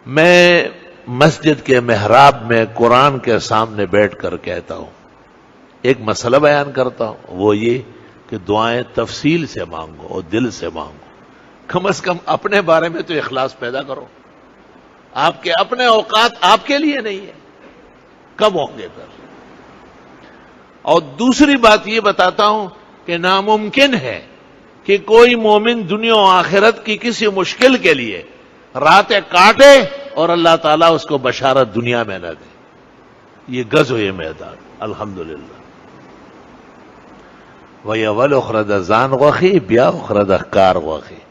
میں مسجد کے محراب میں قرآن کے سامنے بیٹھ کر کہتا ہوں، ایک مسئلہ بیان کرتا ہوں، وہ یہ کہ دعائیں تفصیل سے مانگو اور دل سے مانگو. کم از کم اپنے بارے میں تو اخلاص پیدا کرو. آپ کے اپنے اوقات آپ کے لیے نہیں ہے، کب ہوں گے پھر؟ اور دوسری بات یہ بتاتا ہوں کہ ناممکن ہے کہ کوئی مومن دنیا و آخرت کی کسی مشکل کے لیے راتیں کاٹے اور اللہ تعالیٰ اس کو بشارت دنیا میں نہ دے. یہ غزو یہ میدان الحمدللہ. وَيَوَلْ اُخْرَدَ زان غوخی بیا اخرد کار غوخی.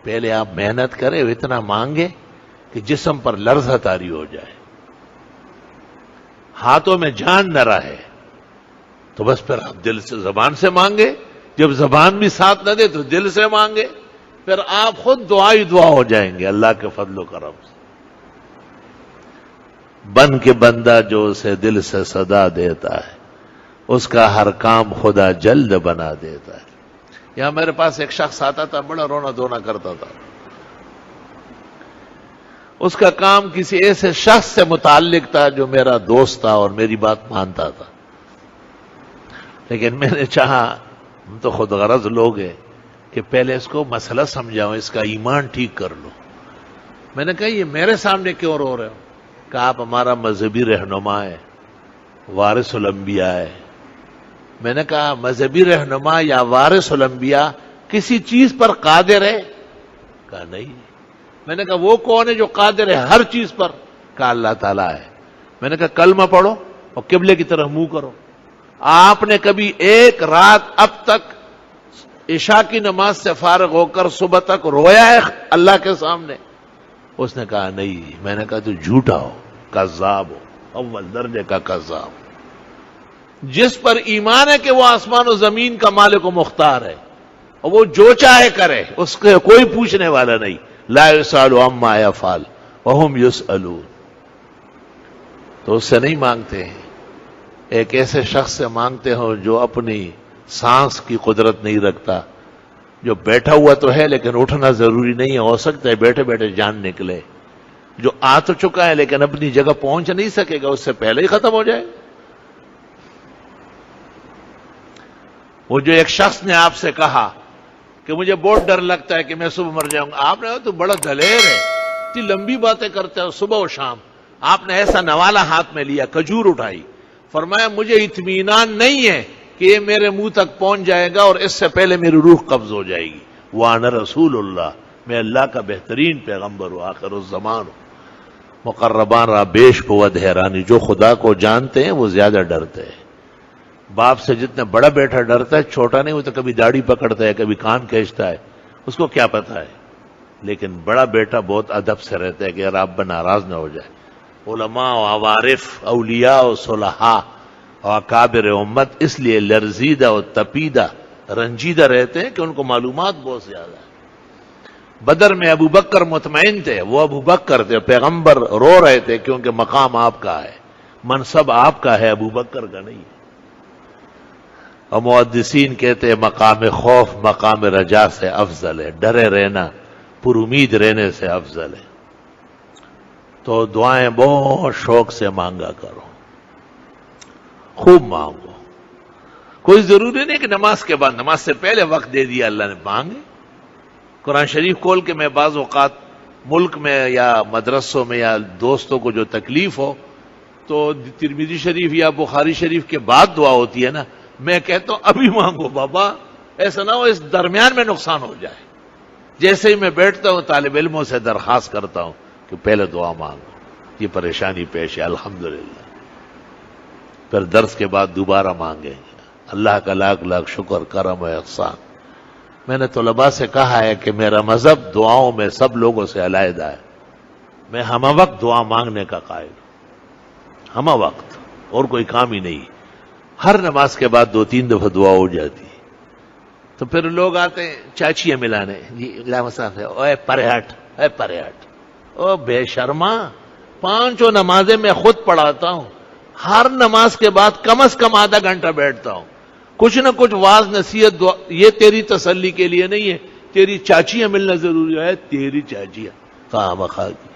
پہلے آپ محنت کرے، اتنا مانگے کہ جسم پر لرزہ طاری ہو جائے، ہاتھوں میں جان نہ رہے، تو بس پھر آپ دل سے زبان سے مانگے. جب زبان بھی ساتھ نہ دے تو دل سے مانگے، پھر آپ خود دعا ہی دعا ہو جائیں گے اللہ کے فضل و کرم سے. بن کے بندہ جو اسے دل سے صدا دیتا ہے، اس کا ہر کام خدا جلد بنا دیتا ہے. یہاں میرے پاس ایک شخص آتا تھا، بڑا رونا دھونا کرتا تھا. اس کا کام کسی ایسے شخص سے متعلق تھا جو میرا دوست تھا اور میری بات مانتا تھا. لیکن میں نے چاہا، ہم تو خود غرض لوگ ہیں، کہ پہلے اس کو مسئلہ سمجھاؤں، اس کا ایمان ٹھیک کر لو. میں نے کہا یہ میرے سامنے کیوں رو رہے ہو؟ کہ آپ ہمارا مذہبی رہنما ہے، وارث الانبیاء ہے. میں نے کہا مذہبی رہنما یا وارث الانبیاء کسی چیز پر قادر ہے؟ کہا نہیں. میں نے کہا وہ کون ہے جو قادر ہے ہر چیز پر؟ کہا اللہ تعالیٰ ہے. میں نے کہا کلمہ پڑھو اور قبلے کی طرف منہ کرو. آپ نے کبھی ایک رات اب تک عشاء کی نماز سے فارغ ہو کر صبح تک رویا ہے اللہ کے سامنے؟ اس نے کہا نہیں. میں نے کہا تو جھوٹا ہو، کذاب ہو، اول درجے کا کذاب. جس پر ایمان ہے کہ وہ آسمان و زمین کا مالک و مختار ہے اور وہ جو چاہے کرے، اس کے کوئی پوچھنے والا نہیں. لا یسأل عما یفعل وہم یسألون. تو اس سے نہیں مانگتے ہیں، ایک ایسے شخص سے مانگتے ہو جو اپنی سانس کی قدرت نہیں رکھتا، جو بیٹھا ہوا تو ہے لیکن اٹھنا ضروری نہیں ہے، ہو سکتا ہے بیٹھے بیٹھے جان نکلے. جو آ تو چکا ہے لیکن اپنی جگہ پہنچ نہیں سکے گا، اس سے پہلے ہی ختم ہو جائے. وہ جو ایک شخص نے آپ سے کہا کہ مجھے بہت ڈر لگتا ہے کہ میں صبح مر جاؤں گا، آپ نے کہا تو بڑا دلیر ہے، اتنی لمبی باتیں کرتے ہیں صبح و شام. آپ نے ایسا نوالا ہاتھ میں لیا، کھجور اٹھائی، فرمایا مجھے اطمینان نہیں ہے کہ یہ میرے منہ تک پہنچ جائے گا اور اس سے پہلے میری روح قبض ہو جائے گی. وَأَنَا رسول اللہ، میں اللہ کا بہترین پیغمبر ہوں، آخر الزمان ہوں. مقربان را بیش بود حیرانی. جو خدا کو جانتے ہیں وہ زیادہ ڈرتے ہیں. باپ سے جتنے بڑا بیٹا ڈرتا ہے، چھوٹا نہیں، وہ تو کبھی داڑھی پکڑتا ہے، کبھی کان کھینچتا ہے، اس کو کیا پتا ہے. لیکن بڑا بیٹا بہت ادب سے رہتا ہے کہ رب ناراض نہ ہو جائے. علماء و عوارف، اولیاء و صلحاء و اکابر امت اس لیے لرزیدہ و تپیدہ، رنجیدہ رہتے ہیں کہ ان کو معلومات بہت زیادہ ہے. بدر میں ابو بکر مطمئن تھے، وہ ابو بکر تھے، پیغمبر رو رہے تھے کیونکہ مقام آپ کا ہے، منصب آپ کا ہے، ابو بکر کا نہیں. اور محدثین کہتے ہیں مقام خوف مقام رجا سے افضل ہے، ڈرے رہنا پر امید رہنے سے افضل ہے. تو دعائیں بہت شوق سے مانگا کرو، خوب مانگو. کوئی ضروری نہیں کہ نماز کے بعد، نماز سے پہلے وقت دے دیا اللہ نے، مانگے. قرآن شریف کھول کے میں بعض اوقات ملک میں یا مدرسوں میں یا دوستوں کو جو تکلیف ہو تو ترمذی شریف یا بخاری شریف کے بعد دعا ہوتی ہے نا، میں کہتا ہوں ابھی مانگو بابا، ایسا نہ ہو اس درمیان میں نقصان ہو جائے. جیسے ہی میں بیٹھتا ہوں طالب علموں سے درخواست کرتا ہوں کہ پہلے دعا مانگو، یہ پریشانی پیش ہے، الحمدللہ. پھر درس کے بعد دوبارہ مانگیں گے. اللہ کا لاکھ لاکھ شکر، کرم و احسان. میں نے طلباء سے کہا ہے کہ میرا مذہب دعاؤں میں سب لوگوں سے علیحدہ ہے. میں ہمہ وقت دعا مانگنے کا قائل ہوں، ہمہ وقت، اور کوئی کام ہی نہیں. ہر نماز کے بعد 2-3 دفعہ دعا ہو جاتی ہے. تو پھر لوگ آتے ہیں چاچیاں ملانے، جی علامہ صاحب، اوے پرے ہٹ، اے پرے ہٹ. او بے شرما، 5 نمازیں میں خود پڑھاتا ہوں، ہر نماز کے بعد کم از کم آدھا گھنٹہ بیٹھتا ہوں، کچھ نہ کچھ واعظ نصیحت دعا. یہ تیری تسلی کے لیے نہیں ہے، تیری چاچیاں ملنا ضروری ہے. تیری چاچیاں خواہ مخواہ کی.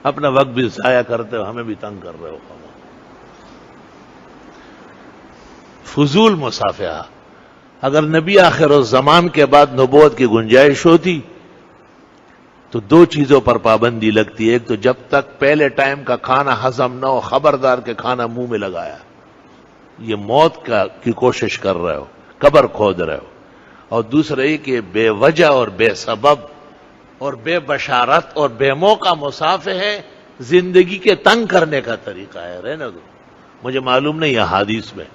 اپنا وقت بھی ضائع کرتے ہو، ہمیں بھی تنگ کر رہے ہو. فضول مصافحہ. اگر نبی آخر الزمان کے بعد نبوت کی گنجائش ہوتی تو دو چیزوں پر پابندی لگتی ہے. ایک تو جب تک پہلے ٹائم کا کھانا ہضم نہ ہو، خبردار کے کھانا منہ میں لگایا، یہ موت کی کوشش کر رہے ہو، قبر کھود رہے ہو. اور دوسرا یہ کہ بے وجہ اور بے سبب اور بے بشارت اور بے موقع مصافحہ ہے، زندگی کے تنگ کرنے کا طریقہ ہے. رہنے دو. مجھے معلوم نہیں ہے حدیث میں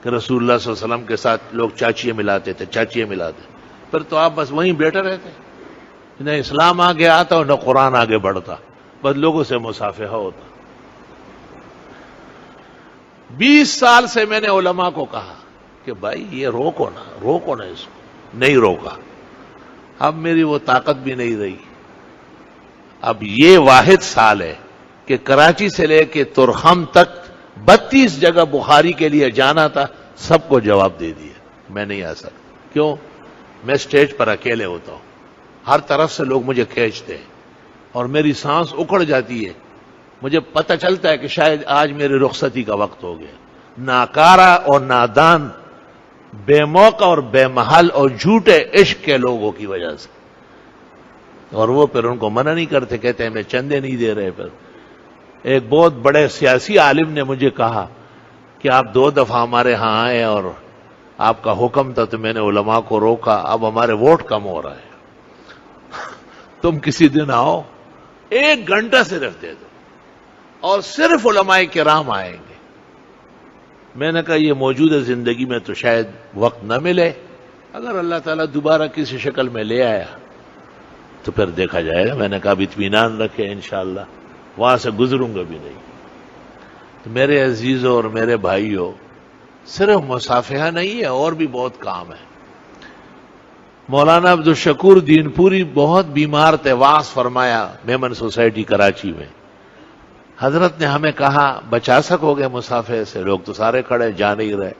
کہ رسول اللہ صلی اللہ علیہ وسلم کے ساتھ لوگ چاچیاں ملاتے تھے، چاچیاں ملاتے. پھر تو آپ بس وہیں بیٹھے رہتے، نہ اسلام آگے آتا اور نہ قرآن آگے بڑھتا، بس لوگوں سے مصافحہ ہوتا. 20 سال سے میں نے علماء کو کہا کہ بھائی یہ روکو نا اس کو. نہیں روکا. اب میری وہ طاقت بھی نہیں رہی. اب یہ واحد سال ہے کہ کراچی سے لے کے ترخم تک 32 جگہ بخاری کے لیے جانا تھا، سب کو جواب دے دیا. میں نہیں آ سکتا. کیوں؟ میں سٹیج پر اکیلے ہوتا ہوں، ہر طرف سے لوگ مجھے کھینچتے ہیں اور میری سانس اکڑ جاتی ہے. مجھے پتہ چلتا ہے کہ شاید آج میری رخصتی کا وقت ہو گیا. ناکارہ اور نادان، بے موقع اور بے محل اور جھوٹے عشق کے لوگوں کی وجہ سے. اور وہ پھر ان کو منع نہیں کرتے، کہتے ہیں ہمیں چندے نہیں دے رہے. پھر ایک بہت بڑے سیاسی عالم نے مجھے کہا کہ آپ 2 دفعہ ہمارے ہاں آئے اور آپ کا حکم تھا تو میں نے علماء کو روکا، اب ہمارے ووٹ کم ہو رہا ہے، تم کسی دن آؤ 1 گھنٹہ صرف دے دو اور صرف علماء کرام آئیں گے. میں نے کہا یہ موجودہ زندگی میں تو شاید وقت نہ ملے، اگر اللہ تعالیٰ دوبارہ کسی شکل میں لے آیا تو پھر دیکھا جائے گا. میں نے کہا اب اطمینان رکھے، انشاءاللہ وہاں سے گزروں گا بھی نہیں. تو میرے عزیزوں اور میرے بھائیوں، صرف مصافحہ نہیں ہے، اور بھی بہت کام ہے. مولانا عبدالشکور دین پوری بہت بیمار تھے، واعظ فرمایا میمن سوسائٹی کراچی میں. حضرت نے ہمیں کہا بچا سکو گے مصافحے سے؟ لوگ تو سارے کھڑے، جا نہیں رہے.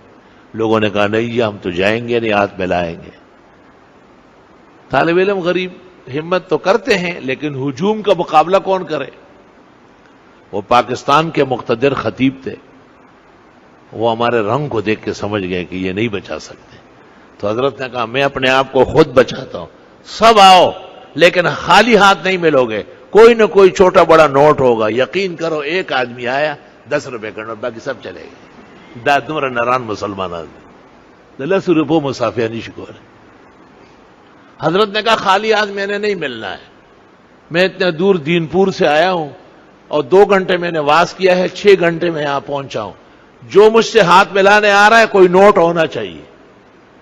لوگوں نے کہا نہیں جی ہم تو جائیں گے نہیں، ہاتھ ملائیں گے. طالب علم غریب ہمت تو کرتے ہیں، لیکن ہجوم کا مقابلہ کون کرے؟ وہ پاکستان کے مقتدر خطیب تھے، وہ ہمارے رنگ کو دیکھ کے سمجھ گئے کہ یہ نہیں بچا سکتے. تو حضرت نے کہا میں اپنے آپ کو خود بچاتا ہوں، سب آؤ لیکن خالی ہاتھ نہیں ملو گے، کوئی نہ کوئی چھوٹا بڑا نوٹ ہوگا. یقین کرو ایک آدمی آیا 10 روپے کا نوٹ، باقی سب چلے گئے. دادمر نران مسلمان آدمی 10 روپے مصافحہ نہیں شکو. حضرت نے کہا خالی ہاتھ میں نے نہیں ملنا ہے، میں اتنا دور دین پور سے آیا ہوں اور 2 گھنٹے میں نے واز کیا ہے، 6 گھنٹے میں یہاں پہنچا ہوں. جو مجھ سے ہاتھ ملانے آ رہا ہے کوئی نوٹ ہونا چاہیے.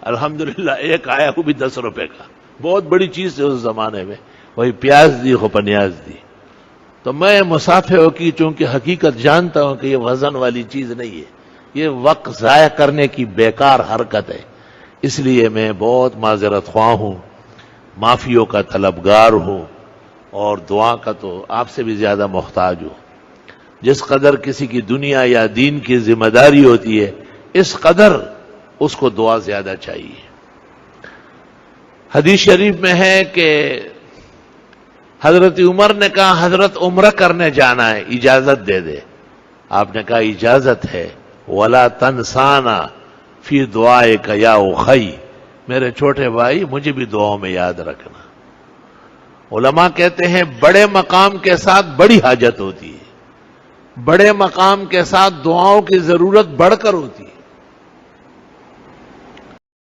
الحمدللہ ایک آیا وہ بھی 10 روپے کا، بہت بڑی چیز ہے اس زمانے میں. وہی پیاز دی خپنیاز دی. تو میں مصافحہ کی چونکہ حقیقت جانتا ہوں کہ یہ وزن والی چیز نہیں ہے، یہ وقت ضائع کرنے کی بیکار حرکت ہے. اس لیے میں بہت معذرت خواہ ہوں، معافیوں کا طلبگار ہوں، اور دعا کا تو آپ سے بھی زیادہ محتاج ہوں. جس قدر کسی کی دنیا یا دین کی ذمہ داری ہوتی ہے، اس قدر اس کو دعا زیادہ چاہیے. حدیث شریف میں ہے کہ حضرت عمر نے کہا حضرت عمرہ کرنے جانا ہے، اجازت دے دے. آپ نے کہا اجازت ہے. وَلَا تَنْسَانَا فِي دُعَائِكَ يَا أُخَيَّ، میرے چھوٹے بھائی مجھے بھی دعاؤں میں یاد رکھنا. علماء کہتے ہیں بڑے مقام کے ساتھ بڑی حاجت ہوتی ہے، بڑے مقام کے ساتھ دعاؤں کی ضرورت بڑھ کر ہوتی ہے.